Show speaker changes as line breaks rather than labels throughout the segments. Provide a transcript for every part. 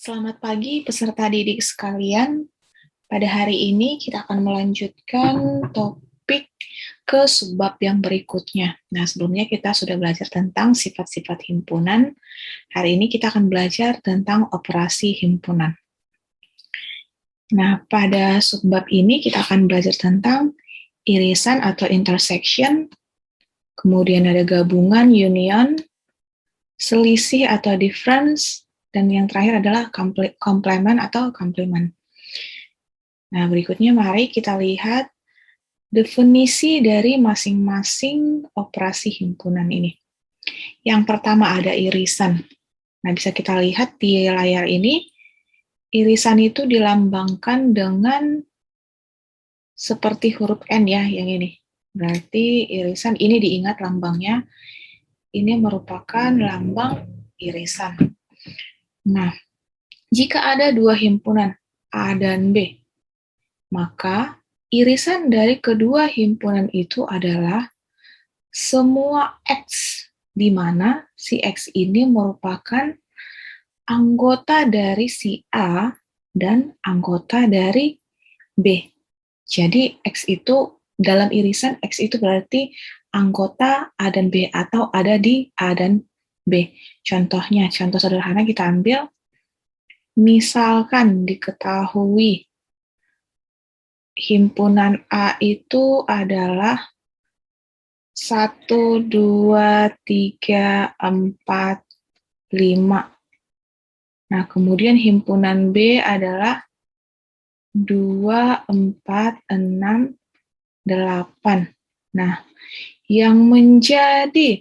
Selamat pagi peserta didik sekalian. Pada hari ini kita akan melanjutkan topik ke subbab yang berikutnya. Nah, sebelumnya kita sudah belajar tentang sifat-sifat himpunan. Hari ini kita akan belajar tentang operasi himpunan. Nah, pada subbab ini kita akan belajar tentang irisan atau intersection, kemudian ada gabungan union, selisih atau difference, dan yang terakhir adalah komplement atau komplement. Nah, berikutnya mari kita lihat definisi dari masing-masing operasi himpunan ini. Yang pertama ada irisan. Nah, bisa kita lihat di layar ini, irisan itu dilambangkan dengan seperti huruf N ya, yang ini. Berarti irisan ini diingat lambangnya, ini merupakan lambang irisan. Nah, jika ada dua himpunan A dan B, maka irisan dari kedua himpunan itu adalah semua X, di mana si X ini merupakan anggota dari si A dan anggota dari B. Jadi X itu, dalam irisan X itu berarti anggota A dan B atau ada di A dan B. Contohnya, contoh sederhana kita ambil, misalkan diketahui himpunan A itu adalah 1, 2, 3, 4, 5. Nah, kemudian himpunan B adalah 2, 4, 6, 8. Nah, yang menjadi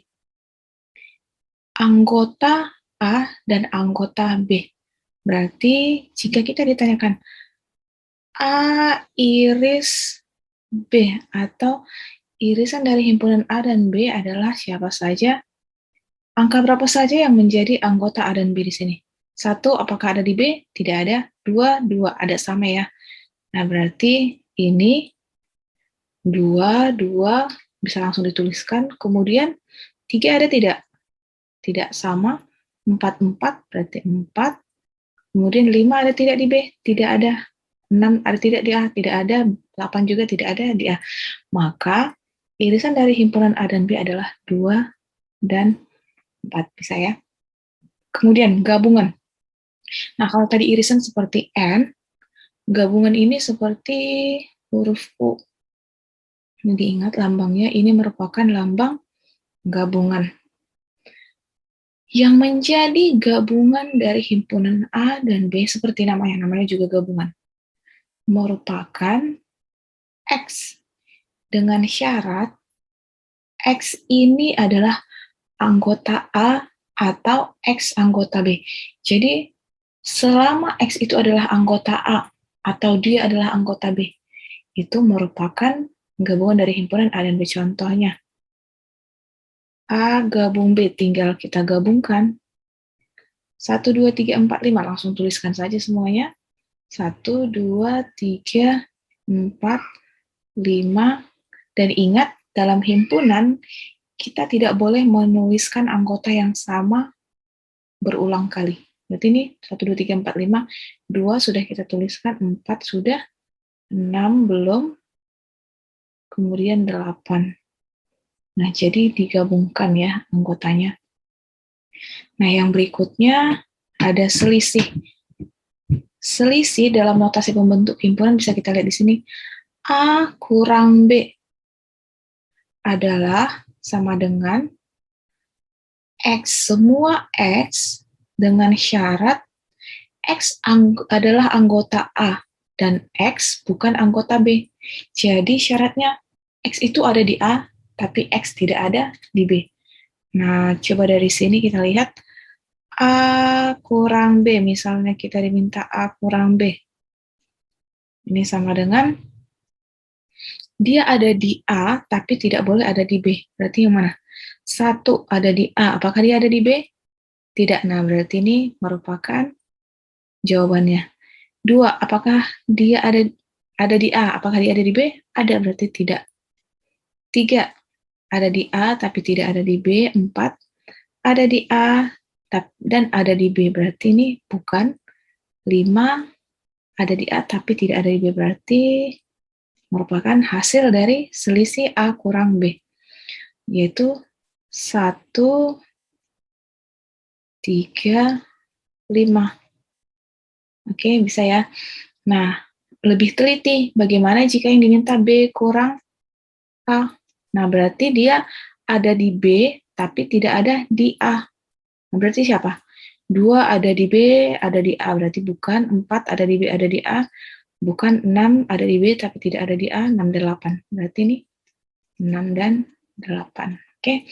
anggota A dan anggota B. Berarti jika kita ditanyakan A iris B atau irisan dari himpunan A dan B adalah siapa saja, angka berapa saja yang menjadi anggota A dan B di sini? 1, apakah ada di B? Tidak ada. 2, 2 ada sama ya. Nah, berarti ini 2, 2 bisa langsung dituliskan. Kemudian 3 ada tidak? Tidak sama. 4, 4 berarti 4. Kemudian 5 ada tidak di B? Tidak ada. 6 ada tidak di A? Tidak ada. 8 juga tidak ada di A. Maka irisan dari himpunan A dan B adalah 2 dan 4. Bisa ya? Kemudian gabungan. Nah, kalau tadi irisan seperti N, gabungan ini seperti huruf U. Ini diingat lambangnya, ini merupakan lambang gabungan. Yang menjadi gabungan dari himpunan A dan B seperti namanya juga gabungan, merupakan X dengan syarat X ini adalah anggota A atau X anggota B. Jadi selama X itu adalah anggota A atau dia adalah anggota B, itu merupakan gabungan dari himpunan A dan B. Contohnya, A gabung B, tinggal kita gabungkan. 1, 2, 3, 4, 5, langsung tuliskan saja semuanya. 1, 2, 3, 4, 5, dan ingat, dalam himpunan, kita tidak boleh menuliskan anggota yang sama berulang kali. Berarti ini 1, 2, 3, 4, 5, 2 sudah kita tuliskan, 4 sudah, 6 belum, kemudian 8. Nah, jadi digabungkan ya anggotanya. Nah, yang berikutnya ada selisih. Selisih dalam notasi pembentuk himpunan bisa kita lihat di sini. A kurang B adalah sama dengan X, semua X dengan syarat X adalah anggota A dan X bukan anggota B. Jadi syaratnya X itu ada di A, tapi X tidak ada di B. Nah, coba dari sini kita lihat A kurang B, misalnya kita diminta A kurang B. Ini sama dengan dia ada di A, tapi tidak boleh ada di B. Berarti yang mana? 1 ada di A, apakah dia ada di B? Tidak. Nah, berarti ini merupakan jawabannya. 2, apakah dia ada di A, apakah dia ada di B? Ada, berarti tidak. 3, ada di A, tapi tidak ada di B. 4, ada di A, dan ada di B. Berarti ini bukan 5 ada di A tapi tidak ada di B, berarti merupakan hasil dari selisih A kurang B, yaitu 1, 3, 5. Oke, bisa ya. Nah, lebih teliti, bagaimana jika yang diminta B kurang A? Nah, berarti dia ada di B, tapi tidak ada di A. Nah, berarti siapa? 2 ada di B, ada di A, berarti bukan. 4 ada di B, ada di A, bukan. 6 ada di B, tapi tidak ada di A, 6 dan 8. Berarti ini 6 dan 8. Oke.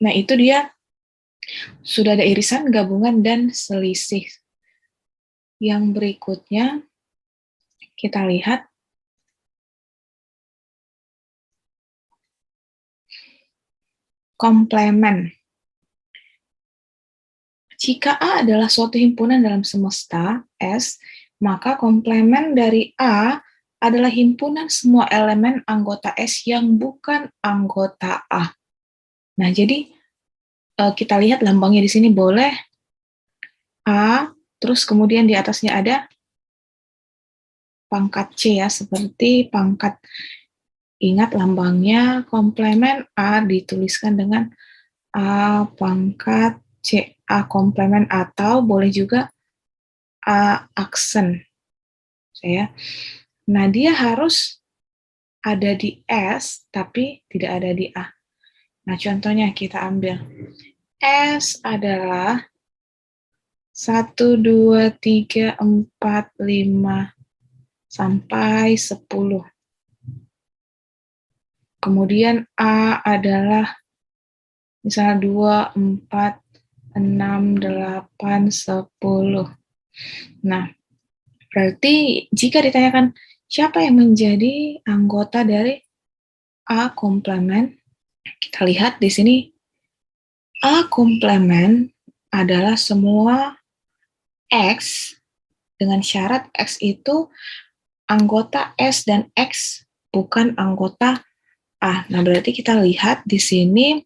Nah, itu dia sudah ada irisan, gabungan, dan selisih. Yang berikutnya, kita lihat komplemen. Jika A adalah suatu himpunan dalam semesta S, maka komplemen dari A adalah himpunan semua elemen anggota S yang bukan anggota A. Nah, jadi kita lihat lambangnya di sini boleh A, terus kemudian di atasnya ada pangkat C ya, seperti pangkat. Ingat lambangnya komplemen A dituliskan dengan A pangkat C, A komplemen, atau boleh juga A aksen. Ya. Nah, dia harus ada di S, tapi tidak ada di A. Nah, contohnya kita ambil. S adalah 1, 2, 3, 4, 5, sampai 10. Kemudian A adalah misalnya 2, 4, 6, 8, 10. Nah, berarti jika ditanyakan siapa yang menjadi anggota dari A komplemen, kita lihat di sini A komplemen adalah semua X dengan syarat X itu anggota S dan X bukan anggota A. Nah, berarti kita lihat di sini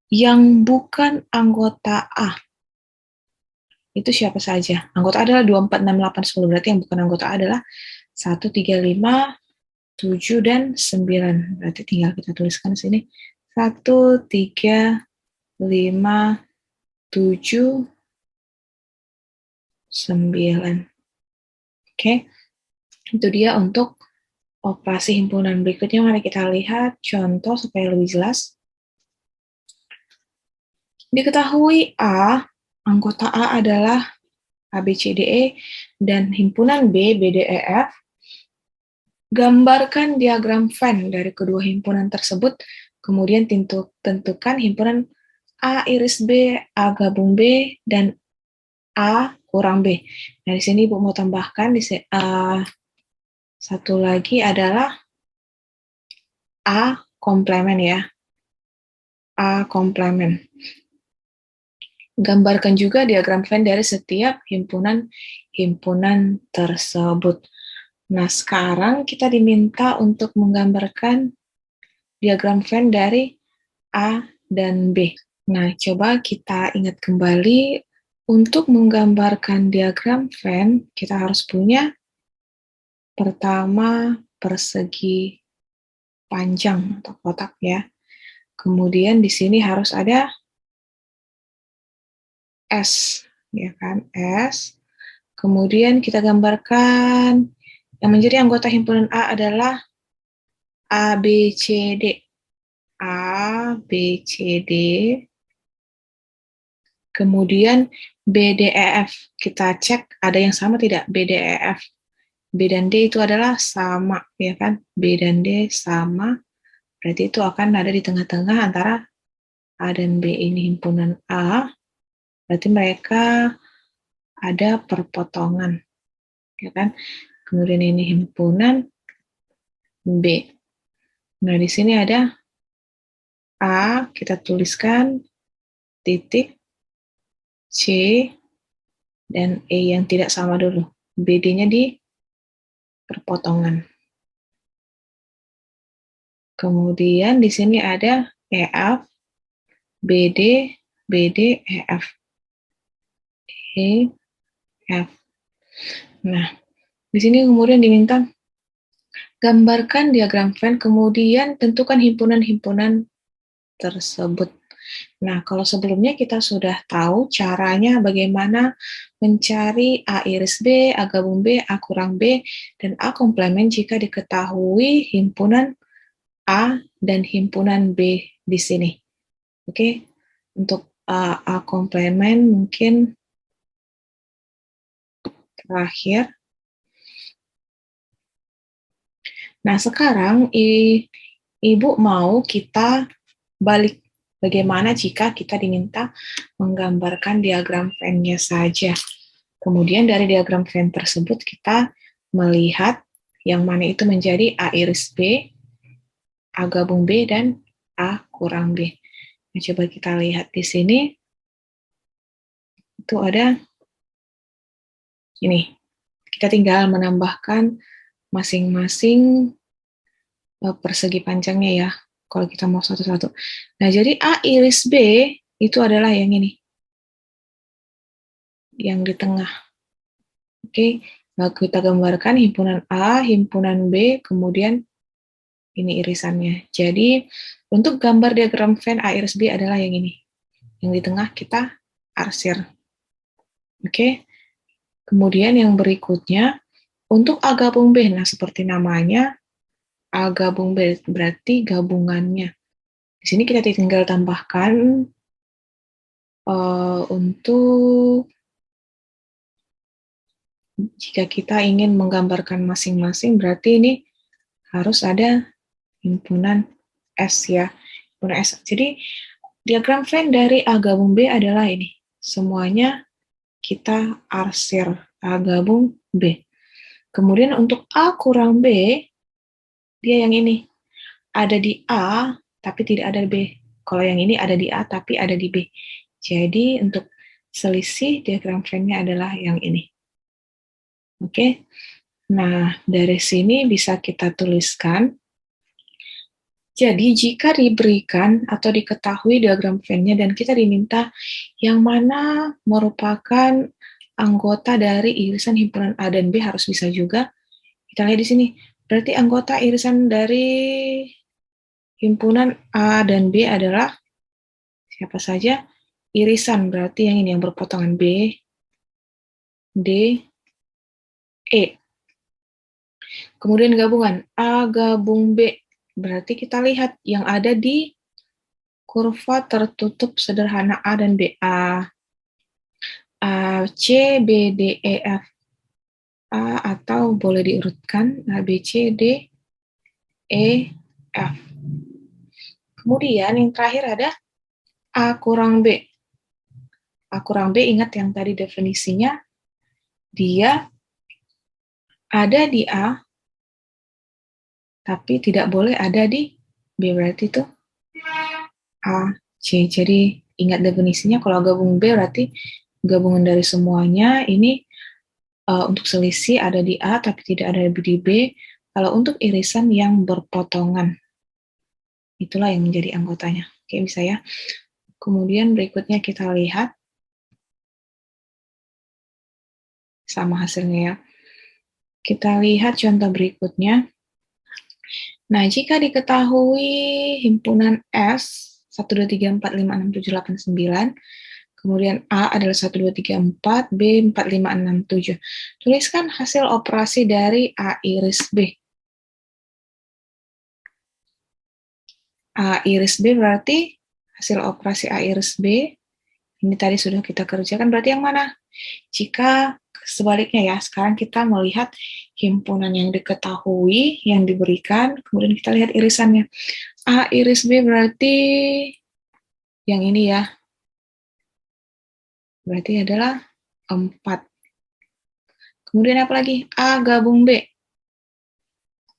yang bukan anggota A itu siapa saja? Anggota A adalah 2, 4, 6, 8, 10. Berarti yang bukan anggota A adalah 1, 3, 5, 7, dan 9. Berarti tinggal kita tuliskan di sini. 1, 3, 5, 7, 9. Oke, itu dia untuk operasi himpunan. Berikutnya mari kita lihat contoh supaya lebih jelas. Diketahui A, anggota A adalah A, B, C, D, E, dan himpunan B, B, D, E, F. Gambarkan diagram Venn dari kedua himpunan tersebut, kemudian tentukan himpunan A iris B, A gabung B, dan A kurang B. Nah, di sini Ibu mau tambahkan satu lagi adalah A komplemen ya. A komplemen. Gambarkan juga diagram Venn dari setiap himpunan tersebut. Nah, sekarang kita diminta untuk menggambarkan diagram Venn dari A dan B. Nah, coba kita ingat kembali, untuk menggambarkan diagram Venn, kita harus punya pertama persegi panjang atau kotak ya. Kemudian di sini harus ada S, ya kan, S. Kemudian kita gambarkan yang menjadi anggota himpunan A adalah A, B, C, D. A, B, C, D. Kemudian B, D, E, F. Kita cek ada yang sama tidak, B, D, E, F. B dan D itu adalah sama, ya kan? B dan D sama, berarti itu akan ada di tengah-tengah antara A dan B. Ini himpunan A, berarti mereka ada perpotongan, ya kan? Kemudian ini himpunan B. Nah, di sini ada A, kita tuliskan titik, C, dan E yang tidak sama dulu. BD-nya di perpotongan. Kemudian di sini ada EF, BD, BD, EF. E, F. Nah, di sini kemudian diminta gambarkan diagram Venn, kemudian tentukan himpunan-himpunan tersebut. Nah, kalau sebelumnya kita sudah tahu caranya bagaimana mencari A iris B, A gabung B, A kurang B, dan A komplement jika diketahui himpunan A dan himpunan B di sini. Oke, untuk A komplement mungkin terakhir. Nah, sekarang Ibu mau kita balik. Bagaimana jika kita diminta menggambarkan diagram Venn-nya saja? Kemudian dari diagram Venn tersebut kita melihat yang mana itu menjadi A iris B, A gabung B, dan A kurang B. Nah, coba kita lihat di sini. Itu ada ini. Kita tinggal menambahkan masing-masing persegi panjangnya ya. Kalau kita mau satu-satu. Nah, jadi A iris B itu adalah yang ini. Yang di tengah. Oke, nah, kita gambarkan himpunan A, himpunan B, kemudian ini irisannya. Jadi, untuk gambar diagram Venn A iris B adalah yang ini. Yang di tengah kita arsir. Oke. Kemudian yang berikutnya, untuk A gabung B, nah seperti namanya, A gabung B berarti gabungannya. Di sini kita tinggal tambahkan untuk jika kita ingin menggambarkan masing-masing, berarti ini harus ada himpunan S ya. Himpunan S. Jadi, diagram Venn dari A gabung B adalah ini. Semuanya kita arsir A gabung B. Kemudian untuk A kurang B, dia yang ini. Ada di A, tapi tidak ada di B. Kalau yang ini ada di A, tapi ada di B. Jadi, untuk selisih diagram Venn-nya adalah yang ini. Oke. Nah, dari sini bisa kita tuliskan. Jadi, jika diberikan atau diketahui diagram Venn-nya dan kita diminta yang mana merupakan anggota dari irisan himpunan A dan B harus bisa juga. Kita lihat di sini. Berarti anggota irisan dari himpunan A dan B adalah siapa saja? Irisan berarti yang ini yang berpotongan B, D, E. Kemudian gabungan A gabung B. Berarti kita lihat yang ada di kurva tertutup sederhana A dan B. A, C, B, D, E, F. A atau boleh diurutkan A, B, C, D, E, F. Kemudian yang terakhir ada A kurang B. A kurang B, ingat yang tadi definisinya, dia ada di A, tapi tidak boleh ada di B, berarti itu A, C. Jadi ingat definisinya, kalau gabung B berarti gabungan dari semuanya. Ini untuk selisih ada di A, tapi tidak ada di B. Kalau untuk irisan yang berpotongan, itulah yang menjadi anggotanya. Oke, bisa ya. Kemudian berikutnya kita lihat sama hasilnya ya. Kita lihat contoh berikutnya. Nah, jika diketahui himpunan S 1, 2, 3, 4, 5, 6, 7, 8, 9, kemudian A adalah 1, 2, 3, 4, B 4, 5, 6, 7. Tuliskan hasil operasi dari A iris B. A iris B berarti hasil operasi A iris B, ini tadi sudah kita kerjakan, berarti yang mana? Jika sebaliknya ya, sekarang kita melihat himpunan yang diketahui, yang diberikan, kemudian kita lihat irisannya. A iris B berarti yang ini ya, berarti adalah 4. Kemudian apa lagi? A gabung B.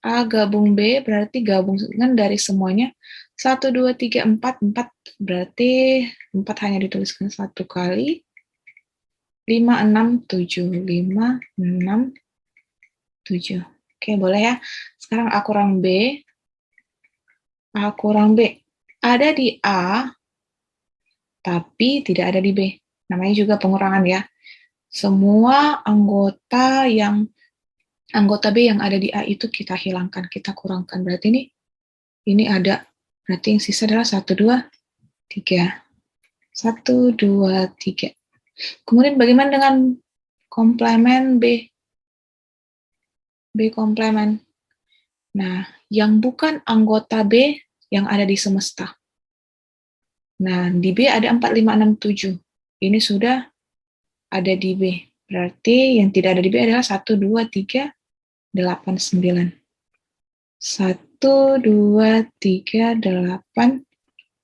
A gabung B berarti gabungan dari semuanya. 1, 2, 3, 4, 4 berarti 4 hanya dituliskan satu kali. 5, 6, 7. 5, 6, 7. Oke, boleh ya. Sekarang A kurang B. A kurang B. Ada di A, tapi tidak ada di B. Namanya juga pengurangan ya. Semua anggota B yang ada di A itu kita hilangkan, kita kurangkan. Berarti ini ada, berarti yang sisa adalah 1, 2, 3. 1, 2, 3. Kemudian bagaimana dengan komplement B? B komplement. Nah, yang bukan anggota B yang ada di semesta. Nah, di B ada 4, 5, 6, 7. Ini sudah ada di B. Berarti yang tidak ada di B adalah 1, 2, 3, 8, 9. 1, 2, 3, 8,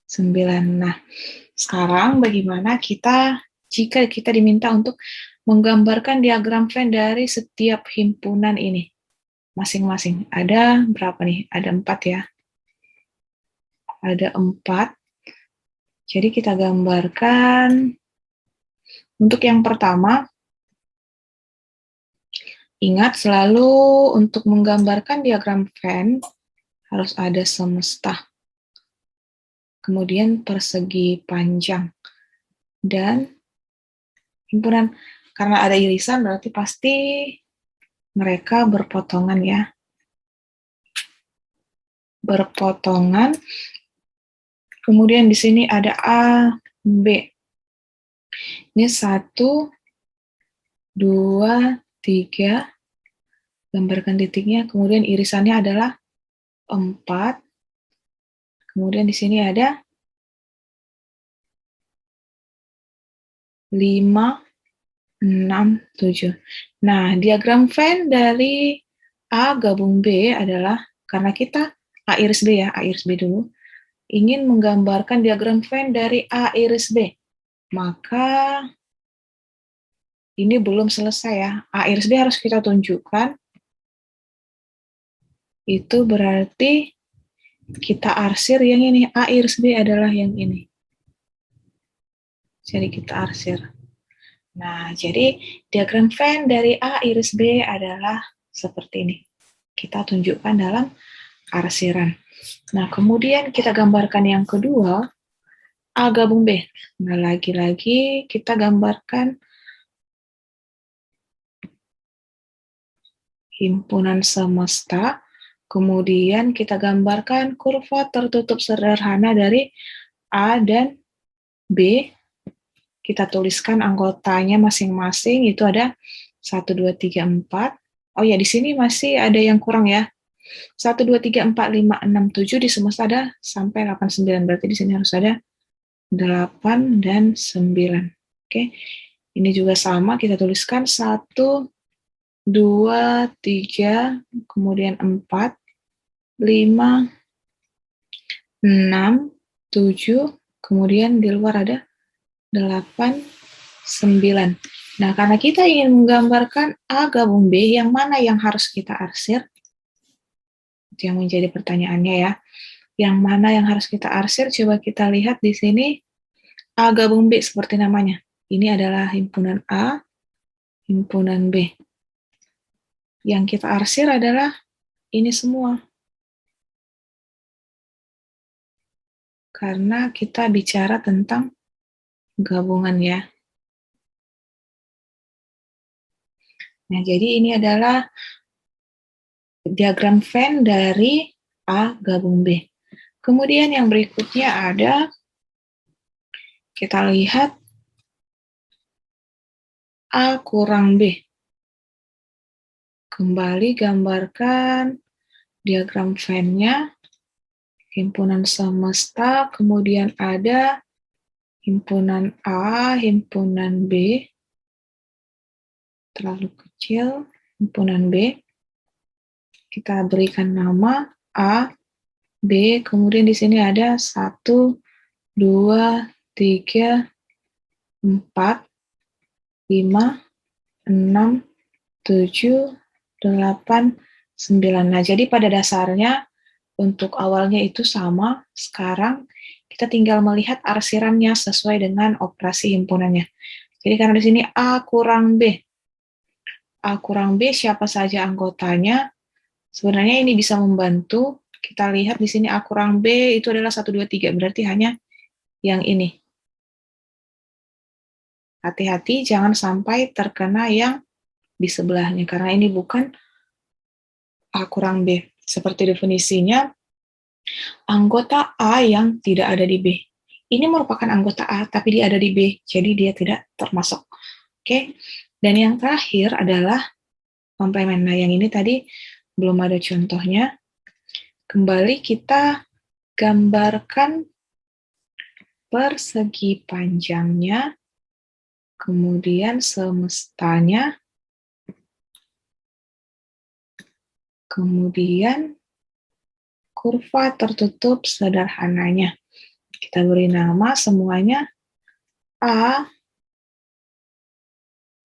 9. Nah, sekarang bagaimana jika kita diminta untuk menggambarkan diagram Venn dari setiap himpunan ini masing-masing? Ada berapa nih? Ada 4 ya. Ada 4. Jadi kita gambarkan untuk yang pertama. Ingat selalu untuk menggambarkan diagram Venn harus ada semesta. Kemudian persegi panjang. Dan himpunan, karena ada irisan berarti pasti mereka berpotongan ya. Berpotongan. Kemudian di sini ada A, B. Ini 1, 2, 3. Gambarkan titiknya. Kemudian irisannya adalah 4. Kemudian di sini ada 5, 6, 7. Nah, diagram Venn dari A gabung B adalah, karena kita A iris B ya, A iris B dulu, ingin menggambarkan diagram Venn dari A iris B. Maka ini belum selesai ya. A iris B harus kita tunjukkan. Itu berarti kita arsir yang ini. A iris B adalah yang ini. Jadi kita arsir. Nah, jadi diagram Venn dari A iris B adalah seperti ini. Kita tunjukkan dalam arsiran. Nah, kemudian kita gambarkan yang kedua, A gabung B. Nah, lagi-lagi kita gambarkan himpunan semesta, kemudian kita gambarkan kurva tertutup sederhana dari A dan B. Kita tuliskan anggotanya masing-masing, itu ada 1, 2, 3, 4. Oh ya, di sini masih ada yang kurang ya. 1, 2, 3, 4, 5, 6, 7, di semesta ada sampai 8, 9. Berarti di sini harus ada 8 dan 9. Oke. Ini juga sama, kita tuliskan 1, 2, 3, kemudian 4, 5, 6, 7, kemudian di luar ada 8, 9. Nah, karena kita ingin menggambarkan A gabung B, yang mana yang harus kita arsir? Itu yang menjadi pertanyaannya ya. Yang mana yang harus kita arsir? Coba kita lihat di sini. A gabung B seperti namanya. Ini adalah himpunan A, himpunan B. Yang kita arsir adalah ini semua. Karena kita bicara tentang gabungan ya. Nah, jadi ini adalah diagram Venn dari A gabung B. Kemudian yang berikutnya ada, kita lihat A kurang B. Kembali gambarkan diagram Venn-nya, himpunan semesta, kemudian ada himpunan A, himpunan B, terlalu kecil, himpunan B, kita berikan nama A, B, kemudian di sini ada 1, 2, 3, 4, 5, 6, 7, 8, 9. Nah, jadi pada dasarnya untuk awalnya itu sama, sekarang kita tinggal melihat arsirannya sesuai dengan operasi himpunannya. Jadi karena di sini A kurang B. A kurang B siapa saja anggotanya? Sebenarnya ini bisa membantu. Kita lihat di sini A kurang B itu adalah 1, 2, 3. Berarti hanya yang ini. Hati-hati jangan sampai terkena yang di sebelahnya, karena ini bukan A kurang B. Seperti definisinya, anggota A yang tidak ada di B. Ini merupakan anggota A, tapi dia ada di B, jadi dia tidak termasuk. Oke. Dan yang terakhir adalah komplement. Nah, yang ini tadi belum ada contohnya. Kembali kita gambarkan persegi panjangnya, kemudian semestanya, kemudian kurva tertutup sederhananya. Kita beri nama semuanya A.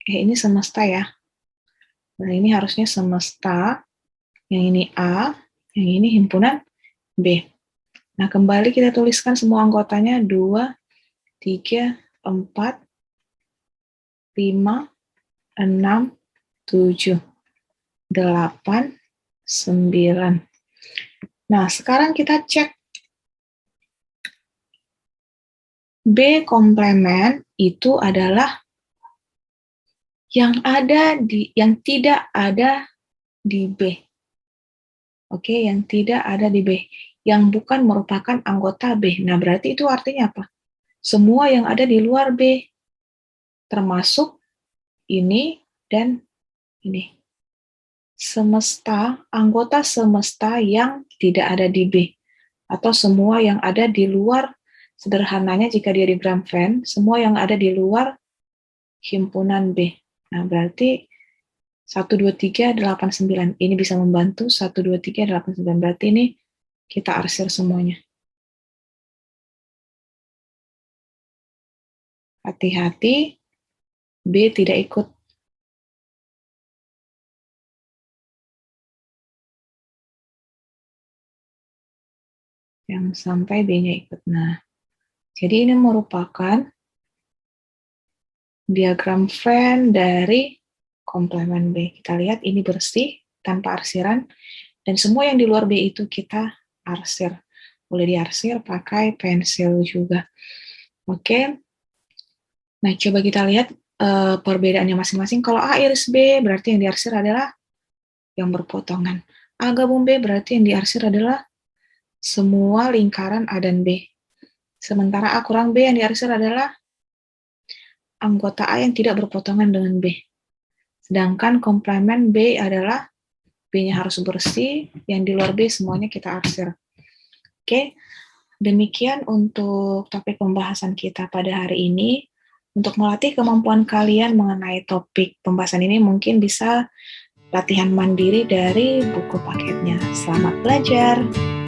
Ini semesta ya. Nah, ini harusnya semesta. Yang ini A, yang ini himpunan B. Nah, kembali kita tuliskan semua anggotanya 2, 3, 4, 5, 6, 7, 8, 9. Nah, sekarang kita cek B komplement itu adalah yang tidak ada di B. Oke, yang tidak ada di B, yang bukan merupakan anggota B. Nah, berarti itu artinya apa? Semua yang ada di luar B, termasuk ini dan ini. Semesta, anggota semesta yang tidak ada di B, atau semua yang ada di luar, sederhananya jika dia diagram Venn, semua yang ada di luar himpunan B. Nah, berarti 1, 2, 3, 8, 9. Ini bisa membantu 1, 2, 3, 8, 9. Berarti ini kita arsir semuanya. Hati-hati, B tidak ikut. Yang sampai B-nya ikut. Nah, jadi ini merupakan diagram Venn dari komplement B. Kita lihat ini bersih, tanpa arsiran, dan semua yang di luar B itu kita arsir. Boleh diarsir pakai pensil juga. Oke. Nah, coba kita lihat perbedaannya masing-masing. Kalau A iris B, berarti yang diarsir adalah yang berpotongan. A gabung B, berarti yang diarsir adalah semua lingkaran A dan B. Sementara A kurang B, yang diarsir adalah anggota A yang tidak berpotongan dengan B. Sedangkan komplement B adalah B-nya harus bersih, yang di luar B semuanya kita arsir. Oke, demikian untuk topik pembahasan kita pada hari ini. Untuk melatih kemampuan kalian mengenai topik pembahasan ini, mungkin bisa latihan mandiri dari buku paketnya. Selamat belajar!